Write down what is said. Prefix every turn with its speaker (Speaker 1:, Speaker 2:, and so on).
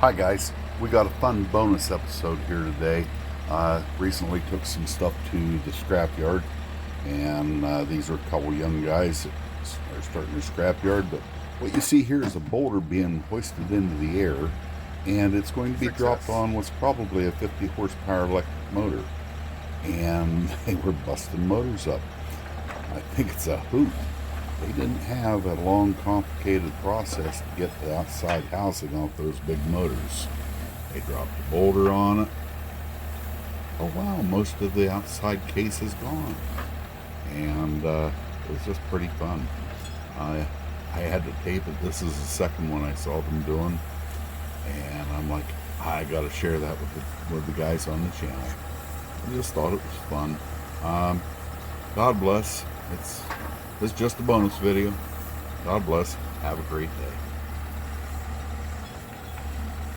Speaker 1: Hi guys, we got a fun bonus episode here today. Recently took some stuff to the scrapyard, and these are a couple young guys that are starting the scrapyard. But what you see here is a boulder being hoisted into the air, and it's going to be dropped on what's probably a 50 horsepower electric motor. And they were busting motors up. I think it's a hoot. They didn't have a long, complicated process to get the outside housing off those big motors. They dropped a boulder on it. Oh wow, most of the outside case is gone. And it was just pretty fun. I had to tape it. This is the second one I saw them doing. And I'm like, I gotta share that with the guys on the channel. I just thought it was fun. God bless. It's just a bonus video. God bless. Have a great day.